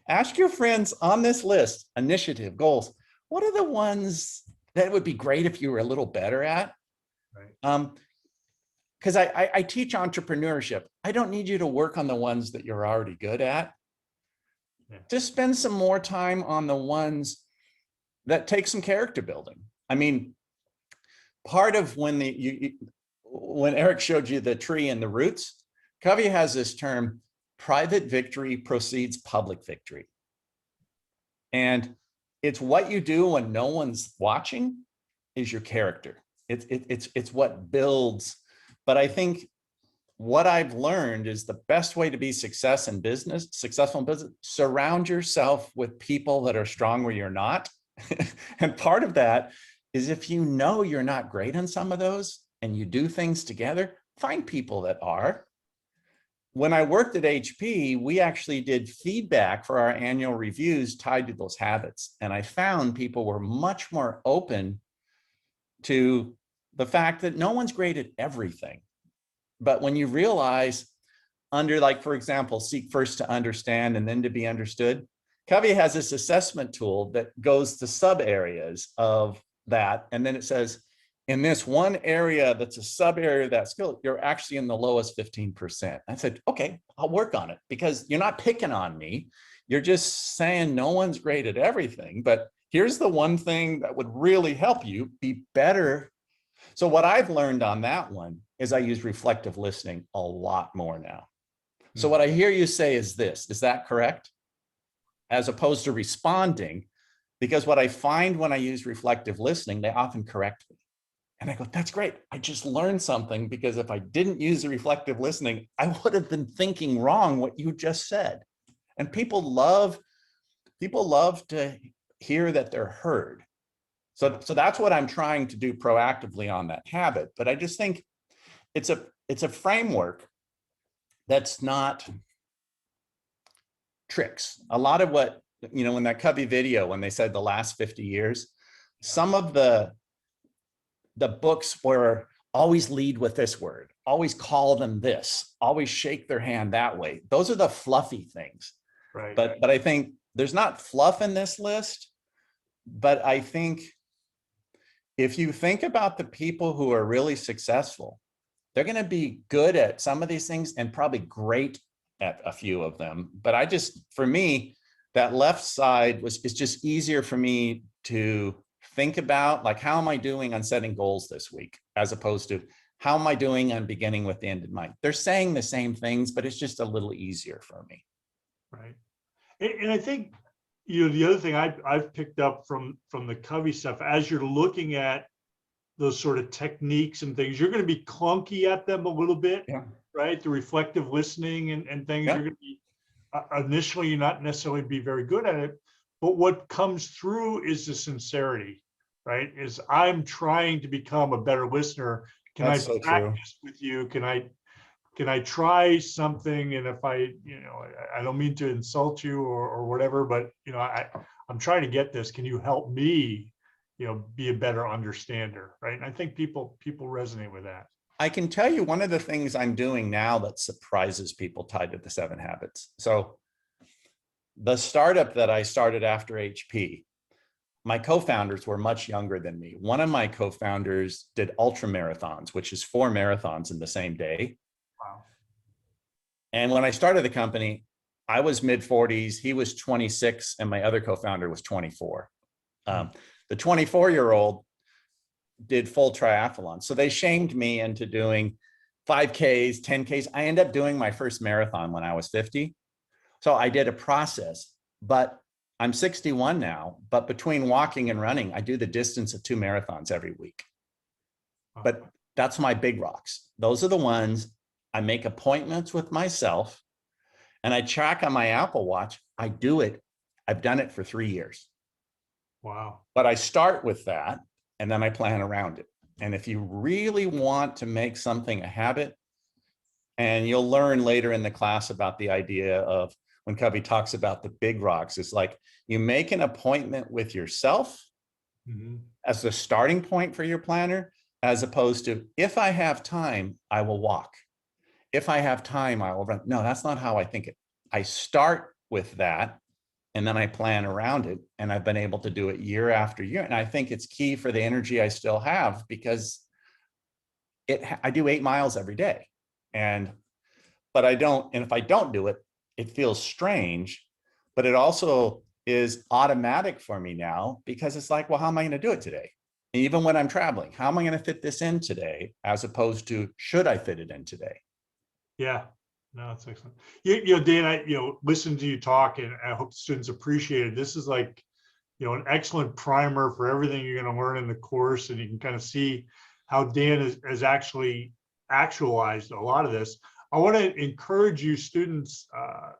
Ask your friends on this list, initiative, goals, what are the ones that would be great if you were a little better at? Right. Because I teach entrepreneurship. I don't need you to work on the ones that you're already good at. Yeah. Just spend some more time on the ones that take some character building. I mean, part of when when Eric showed you the tree and the roots, Covey has this term, private victory precedes public victory. And it's what you do when no one's watching is your character. It's what builds. But I think what I've learned is the best way to be successful in business, surround yourself with people that are strong where you're not. And part of that is if you know you're not great on some of those and you do things together, find people that are. When I worked at HP, we actually did feedback for our annual reviews tied to those habits. And I found people were much more open to the fact that no one's great at everything. But when you realize under, like, for example, seek first to understand and then to be understood, Covey has this assessment tool that goes to sub areas of that. And then it says, in this one area that's a sub area of that skill, you're actually in the lowest 15%. I said, okay, I'll work on it, because you're not picking on me. You're just saying no one's great at everything, but here's the one thing that would really help you be better. So what I've learned on that one is I use reflective listening a lot more now. So what I hear you say is this, is that correct? As opposed to responding, because what I find when I use reflective listening, they often correct me. And I go, that's great. I just learned something, because if I didn't use the reflective listening, I would have been thinking wrong what you just said. And people love to hear that they're heard. So that's what I'm trying to do proactively on that habit. But I just think it's a framework that's not tricks. A lot of what, in that Covey video, when they said the last 50 years, some of the books were always lead with this word, always call them this, always shake their hand that way. Those are the fluffy things. Right. But I think there's not fluff in this list, but I think if you think about the people who are really successful, they're going to be good at some of these things and probably great at a few of them. But for me, that left side it's just easier for me to think about, like, how am I doing on setting goals this week, as opposed to how am I doing on beginning with the end in mind. They're saying the same things, but it's just a little easier for me. Right. And I think, the other thing I've picked up from the Covey stuff, as you're looking at those sort of techniques and things, you're going to be clunky at them a little bit, right? The reflective listening and things, you're going to be, initially, you're not necessarily be very good at it, but what comes through is the sincerity, right? Is I'm trying to become a better listener. Can I practice with you? Can I try something? And if I don't mean to insult you or whatever, but I'm trying to get this. Can you help me, be a better understander, right? And I think people resonate with that. I can tell you one of the things I'm doing now that surprises people tied to the 7 habits. So the startup that I started after HP, my co-founders were much younger than me. One of my co-founders did ultra marathons, which is 4 marathons in the same day. Wow. And when I started the company, I was mid-40s, he was 26, and my other co-founder was 24. The 24-year-old did full triathlon. So they shamed me into doing 5Ks, 10Ks. I ended up doing my first marathon when I was 50. So I did a process, but I'm 61 now, but between walking and running, I do the distance of 2 marathons every week. But that's my big rocks. Those are the ones I make appointments with myself, and I track on my Apple Watch. I do it. I've done it for 3 years. Wow. But I start with that, and then I plan around it. And if you really want to make something a habit, and you'll learn later in the class about the idea of when Covey talks about the big rocks, it's like you make an appointment with yourself as the starting point for your planner, as opposed to, if I have time, I will walk. If I have time, I will run. No, that's not how I think it. I start with that. And then I plan around it, and I've been able to do it year after year. And I think it's key for the energy I still have, because I do 8 miles every day. But I don't, and if I don't do it, it feels strange, but it also is automatic for me now, because it's like, well, how am I going to do it today? And even when I'm traveling, how am I going to fit this in today, as opposed to, should I fit it in today? Yeah, no, that's excellent. You know, Dan, listen to you talk, and I hope students appreciate it. This is like, an excellent primer for everything you're going to learn in the course, and you can kind of see how Dan has actually actualized a lot of this. I want to encourage you students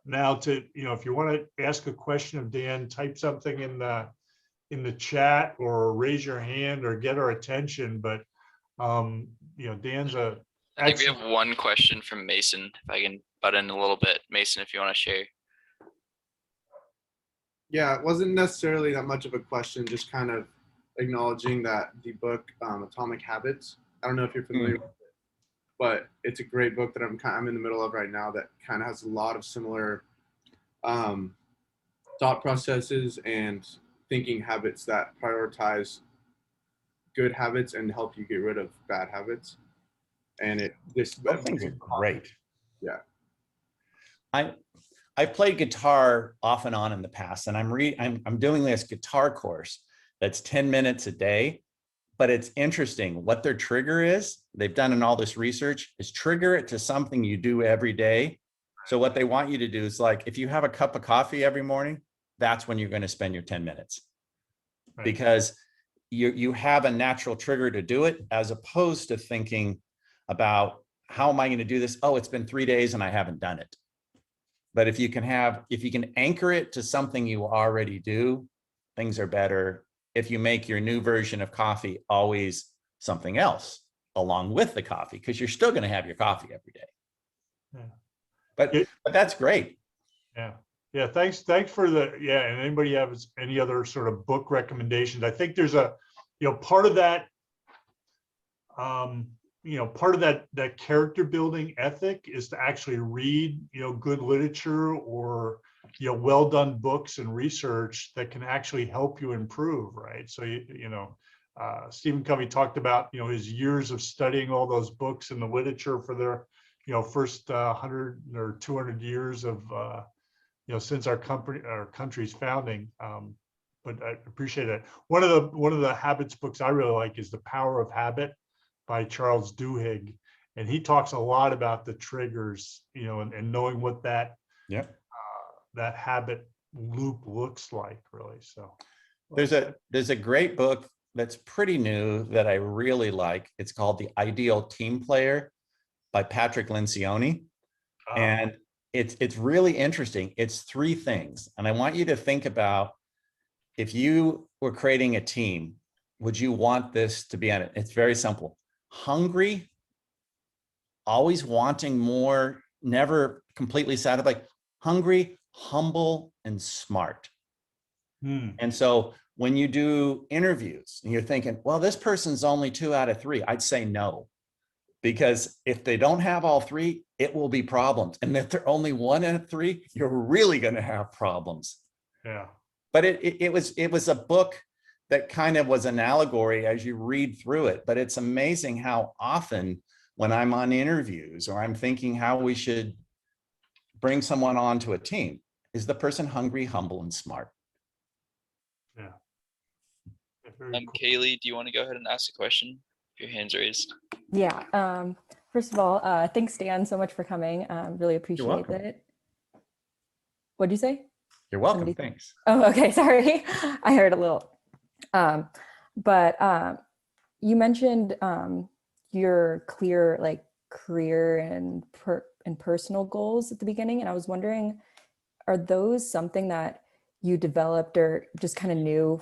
now to, if you want to ask a question of Dan, type something in the chat, or raise your hand, or get our attention. But Dan's a I think we have one question from Mason, if I can butt in a little bit. Mason, if you want to share. Yeah, it wasn't necessarily that much of a question, just kind of acknowledging that the book Atomic Habits, I don't know if you're familiar with it, but it's a great book that I'm in the middle of right now, that kind of has a lot of similar thought processes and thinking habits that prioritize good habits and help you get rid of bad habits. And Those things are great. Yeah. I've played guitar off and on in the past, and I'm doing this guitar course that's 10 minutes a day, but it's interesting what their trigger is. They've done in all this research is trigger it to something you do every day. So what they want you to do is, like, if you have a cup of coffee every morning, that's when you're going to spend your 10 minutes, right? Because you have a natural trigger to do it, as opposed to thinking about, how am I going to do this? Oh, it's been 3 days and I haven't done it. But if you can anchor it to something you already do, things are better. If you make your new version of coffee always something else along with the coffee, because you're still going to have your coffee every day. Yeah. But that's great. Yeah. Yeah. Thanks for and anybody have any other sort of book recommendations? I think there's a, part of that, part of that character building ethic is to actually read, good literature, or, well done books and research that can actually help you improve, right? So, Stephen Covey talked about, his years of studying all those books and the literature for their, first 100 or 200 years of, since our country's founding. But I appreciate it. One of the habits books I really like is The Power of Habit by Charles Duhigg, and he talks a lot about the triggers, and knowing what that that habit loop looks like, really. So there's a great book that's pretty new that I really like. It's called The Ideal Team Player by Patrick Lincione, and it's really interesting. It's 3 things, and I want you to think about, if you were creating a team, would you want this to be on it? It's very simple. Hungry, always wanting more, never completely satisfied. Hungry, humble, and smart. And so when you do interviews and you're thinking, well, this person's only 2 out of 3, I'd say no. Because if they don't have all 3, it will be problems. And if they're only 1 out of 3, you're really going to have problems. Yeah. But it was a book that kind of was an allegory as you read through it. But it's amazing how often when I'm on interviews, or I'm thinking how we should bring someone onto a team, is the person hungry, humble, and smart? Yeah. Kaylee, do you want to go ahead and ask a question? Your hand's raised. Yeah. First of all, thanks, Dan, so much for coming. Really appreciate it. What'd you say? You're welcome. Thanks. Oh, okay. Sorry. I heard a little. But you mentioned your clear career and personal goals at the beginning, and I was wondering, are those something that you developed or just kind of knew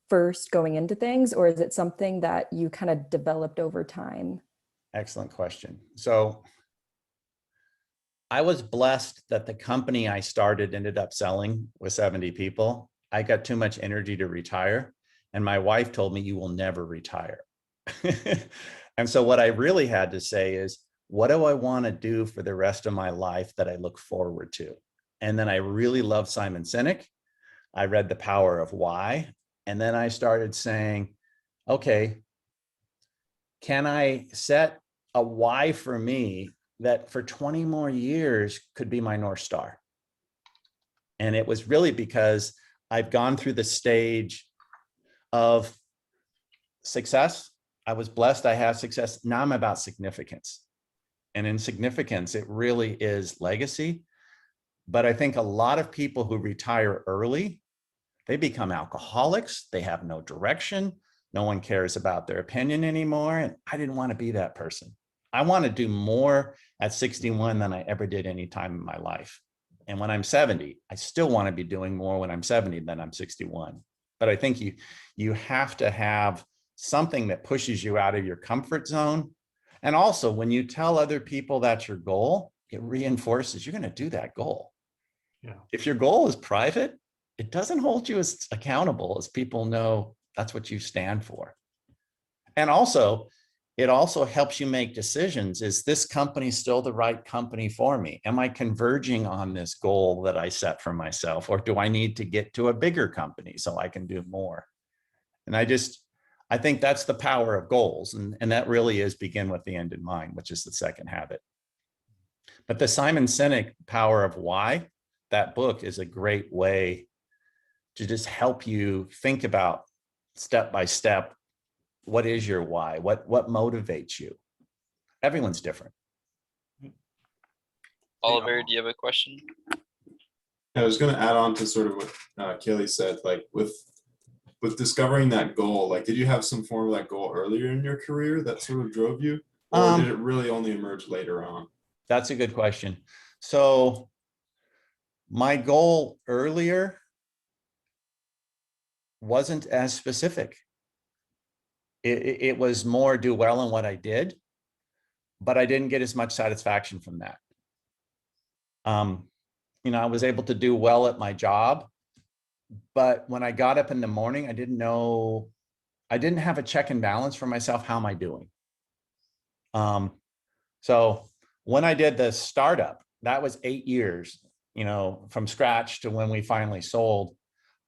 first going into things, or is it something that you kind of developed over time? Excellent question. So I was blessed that the company I started ended up selling with 70 people. I got too much energy to retire. And my wife told me, you will never retire. And so what I really had to say is, what do I want to do for the rest of my life that I look forward to? And then I really love Simon Sinek. I read The Power of Why. And then I started saying, okay, can I set a why for me that for 20 more years could be my North Star? And it was really because I've gone through the stage of success. I was blessed, I have success. Now I'm about significance. And in significance, it really is legacy. But I think a lot of people who retire early, they become alcoholics. They have no direction. No one cares about their opinion anymore. And I didn't want to be that person. I want to do more at 61 than I ever did any time in my life. And when I'm 70, I still want to be doing more when I'm 70 than I'm 61. But I think you have to have something that pushes you out of your comfort zone. And also, when you tell other people that's your goal, it reinforces you're going to do that goal. Yeah. If your goal is private, it doesn't hold you as accountable as people know that's what you stand for. And also, it also helps you make decisions. Is this company still the right company for me? Am I converging on this goal that I set for myself? Or do I need to get to a bigger company so I can do more? And I think that's the power of goals. And that really is begin with the end in mind, which is the second habit. But the Simon Sinek Power of Why, that book is a great way to just help you think about step by step, what is your why? What motivates you? Everyone's different. Oliver, do you have a question? I was going to add on to sort of what Kelly said, like with discovering that goal, like, did you have some form of that goal earlier in your career that sort of drove you, or did it really only emerge later on? That's a good question. So my goal earlier wasn't as specific. It was more do well in what I did, but I didn't get as much satisfaction from that. I was able to do well at my job, but when I got up in the morning, I didn't have a check and balance for myself. How am I doing? So when I did the startup, that was 8 years, from scratch to when we finally sold.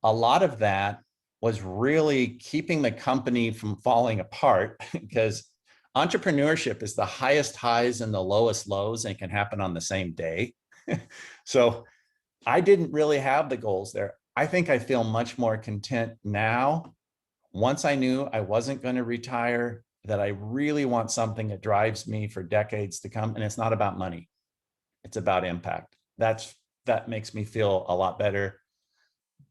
A lot of that was really keeping the company from falling apart, because entrepreneurship is the highest highs and the lowest lows, and it can happen on the same day. So I didn't really have the goals there. I think I feel much more content now. Once I knew I wasn't going to retire, that I really want something that drives me for decades to come. And it's not about money. It's about impact. That makes me feel a lot better.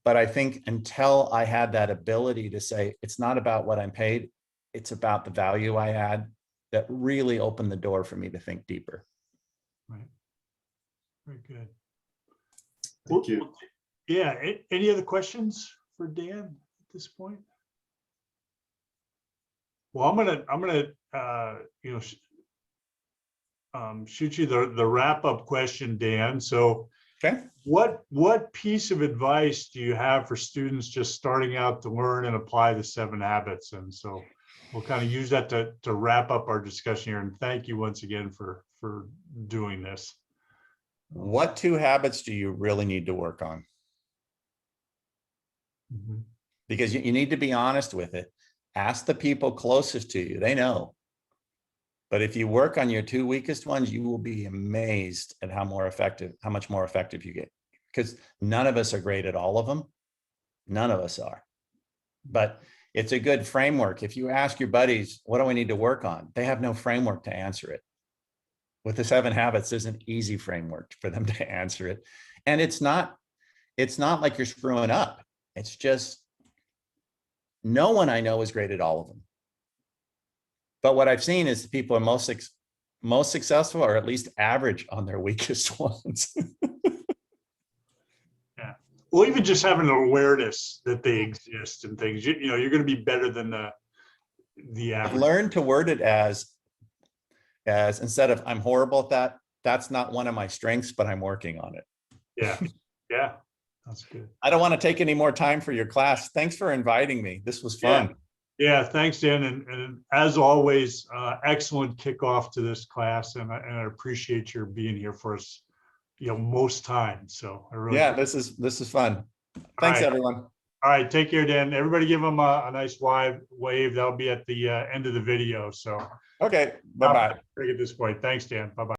But I think until I had that ability to say, it's not about what I'm paid, it's about the value I add, that really opened the door for me to think deeper. Right. Very good. Thank you. Yeah. Any other questions for Dan at this point? Well, I'm gonna shoot you the wrap up question, Dan. So, Okay. What piece of advice do you have for students just starting out to learn and apply the 7 habits? And so we'll kind of use that to wrap up our discussion here. And thank you once again for doing this. What 2 habits do you really need to work on? Mm-hmm. Because you need to be honest with it. Ask the people closest to you, they know. But if you work on your 2 weakest ones, you will be amazed at how much more effective you get. Because none of us are great at all of them. None of us are. But it's a good framework. If you ask your buddies, what do I need to work on? They have no framework to answer it. With the 7 habits, there's an easy framework for them to answer it. And it's not like you're screwing up. It's just no one I know is great at all of them. But what I've seen is the people are most successful, or at least average on their weakest ones. Yeah. Well, even just having an awareness that they exist and things, you're going to be better than the I've average. learned to word it as instead of I'm horrible at that, that's not one of my strengths, but I'm working on it. Yeah. Yeah. That's good. I don't want to take any more time for your class. Thanks for inviting me. This was fun. Yeah, thanks, Dan. And as always, excellent kickoff to this class. And I appreciate your being here for us, most times. So I really, Yeah, this is fun. Thanks, right. everyone. All right, take care, Dan. Everybody give them a nice wave. That'll be at the end of the video. So Okay, bye-bye. at this point. Thanks, Dan. Bye-bye.